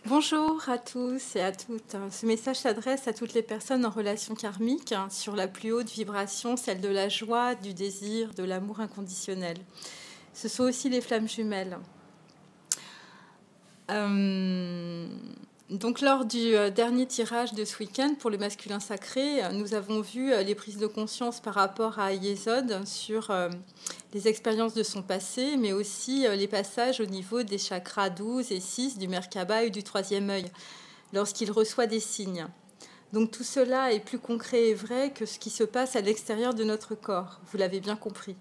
Bonjour à tous et à toutes. Ce message s'adresse à toutes les personnes en relation karmique sur la plus haute vibration, celle de la joie, du désir, de l'amour inconditionnel. Ce sont aussi les flammes jumelles. Donc lors du dernier tirage de ce week-end pour le masculin sacré, nous avons vu les prises de conscience par rapport à Yesod sur les expériences de son passé, mais aussi les passages au niveau des chakras 12 et 6 du Merkaba et du troisième œil, lorsqu'il reçoit des signes. Donc tout cela est plus concret et vrai que ce qui se passe à l'extérieur de notre corps, vous l'avez bien compris.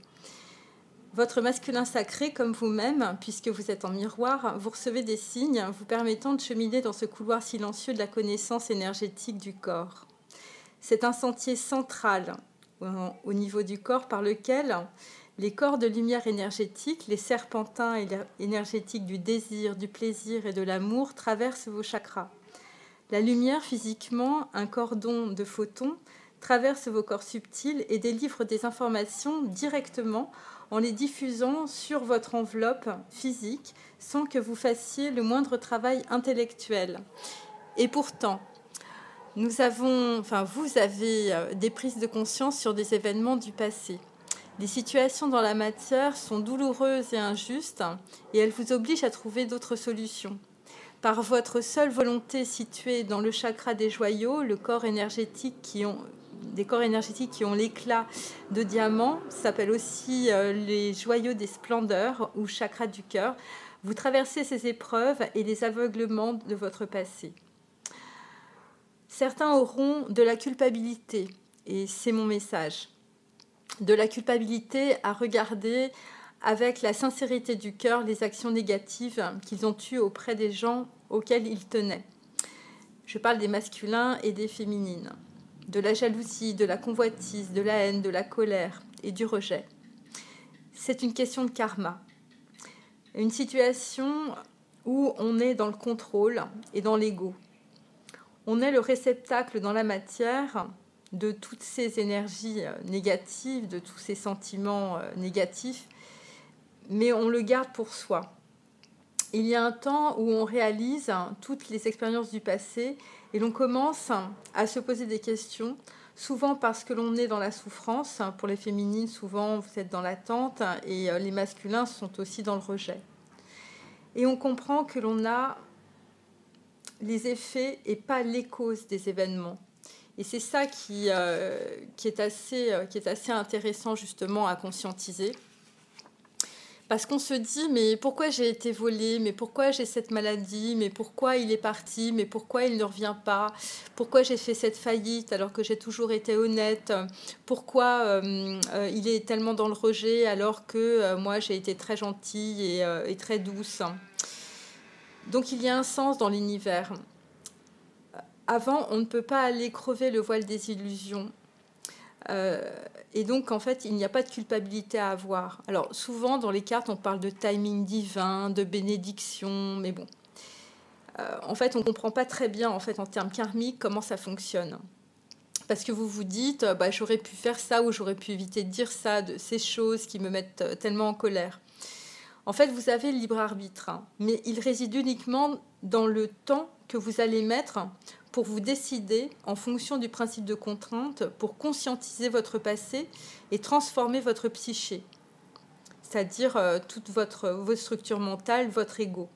Votre masculin sacré, comme vous-même, puisque vous êtes en miroir, vous recevez des signes vous permettant de cheminer dans ce couloir silencieux de la connaissance énergétique du corps. C'est un sentier central au niveau du corps par lequel les corps de lumière énergétique, les serpentins énergétiques du désir, du plaisir et de l'amour traversent vos chakras. La lumière, physiquement, un cordon de photons, traverse vos corps subtils et délivre des informations directement en les diffusant sur votre enveloppe physique sans que vous fassiez le moindre travail intellectuel. Et pourtant, vous avez des prises de conscience sur des événements du passé. Les situations dans la matière sont douloureuses et injustes et elles vous obligent à trouver d'autres solutions. Par votre seule volonté située dans le chakra des joyaux, des corps énergétiques qui ont l'éclat de diamant, s'appellent aussi les joyaux des splendeurs ou chakra du cœur. Vous traversez ces épreuves et les aveuglements de votre passé. Certains auront de la culpabilité, et c'est mon message. De la culpabilité à regarder avec la sincérité du cœur les actions négatives qu'ils ont eues auprès des gens auxquels ils tenaient. Je parle des masculins et des féminines, de la jalousie, de la convoitise, de la haine, de la colère et du rejet. C'est une question de karma, une situation où on est dans le contrôle et dans l'ego. On est le réceptacle dans la matière de toutes ces énergies négatives, de tous ces sentiments négatifs, mais on le garde pour soi. Il y a un temps où on réalise toutes les expériences du passé et l'on commence à se poser des questions, souvent parce que l'on est dans la souffrance. Pour les féminines, souvent vous êtes dans l'attente et les masculins sont aussi dans le rejet. Et on comprend que l'on a les effets et pas les causes des événements. Et c'est ça qui est assez intéressant justement à conscientiser. Parce qu'on se dit, mais pourquoi j'ai été volée, mais pourquoi j'ai cette maladie, mais pourquoi il est parti, mais pourquoi il ne revient pas, pourquoi j'ai fait cette faillite alors que j'ai toujours été honnête, pourquoi il est tellement dans le rejet alors que moi j'ai été très gentille et très douce. Donc il y a un sens dans l'univers. Avant, on ne peut pas aller crever le voile des illusions. Et donc, en fait, il n'y a pas de culpabilité à avoir. Alors, souvent, dans les cartes, on parle de timing divin, de bénédiction, mais bon. En fait, on ne comprend pas très bien, en fait, en termes karmiques, comment ça fonctionne. Parce que vous vous dites, j'aurais pu faire ça ou j'aurais pu éviter de dire ça, de ces choses qui me mettent tellement en colère. En fait, vous avez le libre arbitre, mais il réside uniquement dans le temps que vous allez mettre pour vous décider en fonction du principe de contrainte pour conscientiser votre passé et transformer votre psyché, c'est-à-dire toute vos structures mentales, votre ego.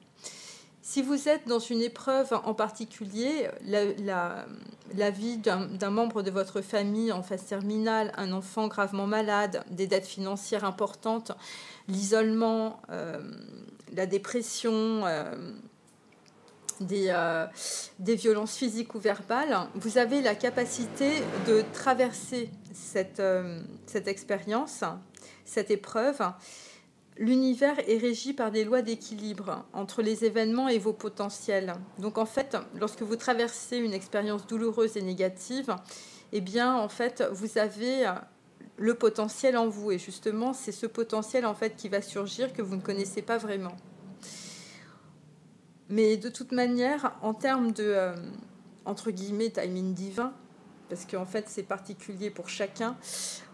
Si vous êtes dans une épreuve en particulier, la vie d'un membre de votre famille en phase terminale, un enfant gravement malade, des dettes financières importantes, l'isolement, la dépression, des violences physiques ou verbales, vous avez la capacité de traverser cette expérience, cette épreuve. L'univers est régi par des lois d'équilibre entre les événements et vos potentiels. Donc en fait, lorsque vous traversez une expérience douloureuse et négative, eh bien en fait, vous avez le potentiel en vous. Et justement, c'est ce potentiel en fait qui va surgir que vous ne connaissez pas vraiment. Mais de toute manière, en termes de, entre guillemets, timing divin, parce qu'en fait c'est particulier pour chacun,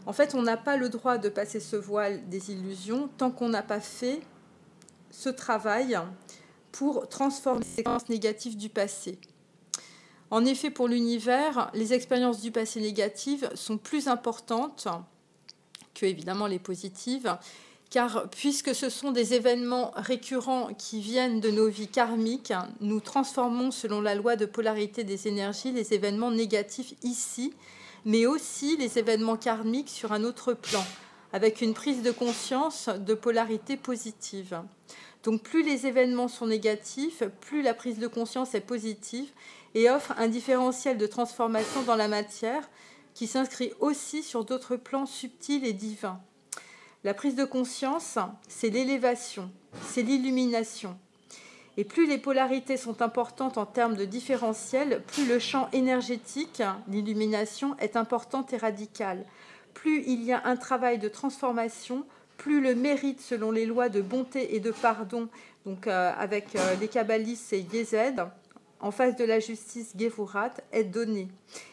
en fait on n'a pas le droit de passer ce voile des illusions tant qu'on n'a pas fait ce travail pour transformer les expériences négatives du passé. En effet, pour l'univers, les expériences du passé négatives sont plus importantes que, évidemment, les positives, car puisque ce sont des événements récurrents qui viennent de nos vies karmiques, nous transformons, selon la loi de polarité des énergies, les événements négatifs ici, mais aussi les événements karmiques sur un autre plan, avec une prise de conscience de polarité positive. Donc plus les événements sont négatifs, plus la prise de conscience est positive et offre un différentiel de transformation dans la matière qui s'inscrit aussi sur d'autres plans subtils et divins. La prise de conscience, c'est l'élévation, c'est l'illumination. Et plus les polarités sont importantes en termes de différentiel, plus le champ énergétique, l'illumination, est importante et radicale. Plus il y a un travail de transformation, plus le mérite, selon les lois de bonté et de pardon, donc avec les kabbalistes, c'est Yesed, en face de la justice Gevurat, est donné.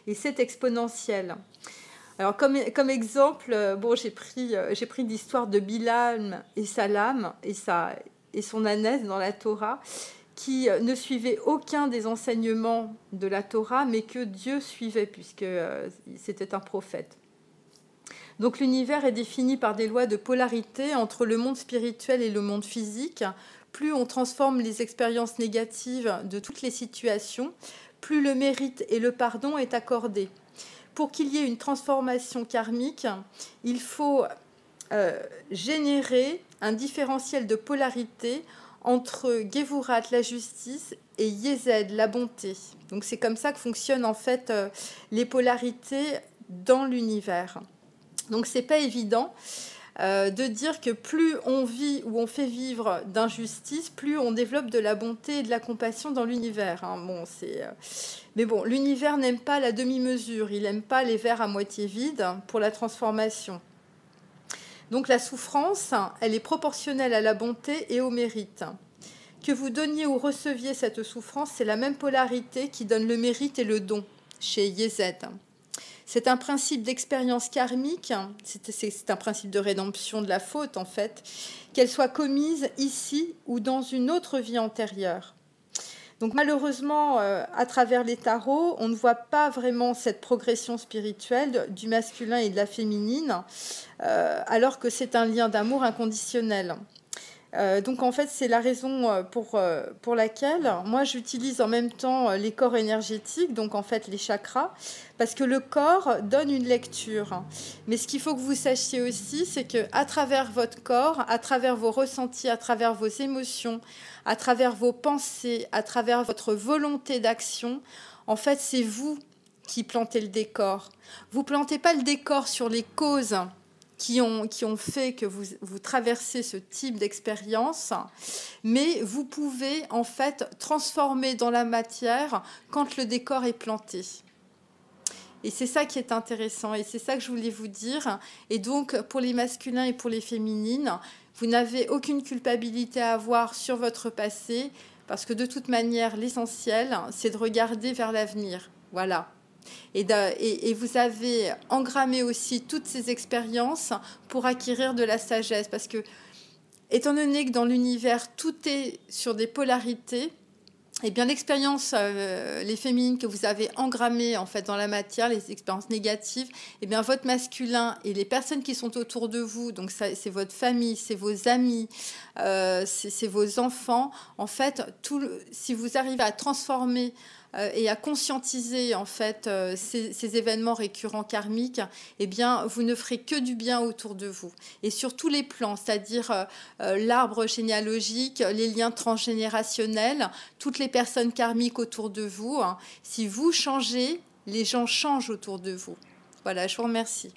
Et c'est exponentiel. Alors, comme exemple, bon, j'ai pris l'histoire de Bilam et sa lame et son ânesse dans la Torah, qui ne suivait aucun des enseignements de la Torah, mais que Dieu suivait, puisque c'était un prophète. Donc l'univers est défini par des lois de polarité entre le monde spirituel et le monde physique. Plus on transforme les expériences négatives de toutes les situations, plus le mérite et le pardon est accordé. Pour qu'il y ait une transformation karmique, il faut générer un différentiel de polarité entre Gevurat, la justice, et Yesed, la bonté. Donc c'est comme ça que fonctionnent en fait les polarités dans l'univers. Donc c'est pas évident de dire que plus on vit ou on fait vivre d'injustice, plus on développe de la bonté et de la compassion dans l'univers. Hein. Bon, mais bon, l'univers n'aime pas la demi-mesure, il n'aime pas les verres à moitié vides pour la transformation. Donc la souffrance, elle est proportionnelle à la bonté et au mérite. Que vous donniez ou receviez cette souffrance, c'est la même polarité qui donne le mérite et le don chez Yesed. C'est un principe d'expérience karmique, c'est un principe de rédemption de la faute en fait, qu'elle soit commise ici ou dans une autre vie antérieure. Donc malheureusement, à travers les tarots, on ne voit pas vraiment cette progression spirituelle du masculin et de la féminine, alors que c'est un lien d'amour inconditionnel. Donc en fait, c'est la raison pour laquelle moi j'utilise en même temps les corps énergétiques, donc en fait les chakras, parce que le corps donne une lecture. Mais ce qu'il faut que vous sachiez aussi, c'est qu'à travers votre corps, à travers vos ressentis, à travers vos émotions, à travers vos pensées, à travers votre volonté d'action, en fait c'est vous qui plantez le décor. Vous ne plantez pas le décor sur les causes qui ont fait que vous traversez ce type d'expérience, mais vous pouvez en fait transformer dans la matière quand le décor est planté. Et c'est ça qui est intéressant, et c'est ça que je voulais vous dire. Et donc, pour les masculins et pour les féminines, vous n'avez aucune culpabilité à avoir sur votre passé, parce que de toute manière, l'essentiel, c'est de regarder vers l'avenir. Voilà. Et vous avez engrammé aussi toutes ces expériences pour acquérir de la sagesse. Parce que, étant donné que dans l'univers, tout est sur des polarités, eh bien l'expérience, les féminines que vous avez engrammées en fait dans la matière, les expériences négatives, eh bien votre masculin et les personnes qui sont autour de vous, donc c'est votre famille, c'est vos amis, c'est vos enfants. En fait, si vous arrivez à transformer et à conscientiser en fait ces événements récurrents karmiques, eh bien vous ne ferez que du bien autour de vous et sur tous les plans, c'est-à-dire l'arbre généalogique, les liens transgénérationnels, toutes les personnes karmiques autour de vous. Hein. Si vous changez, les gens changent autour de vous. Voilà, je vous remercie.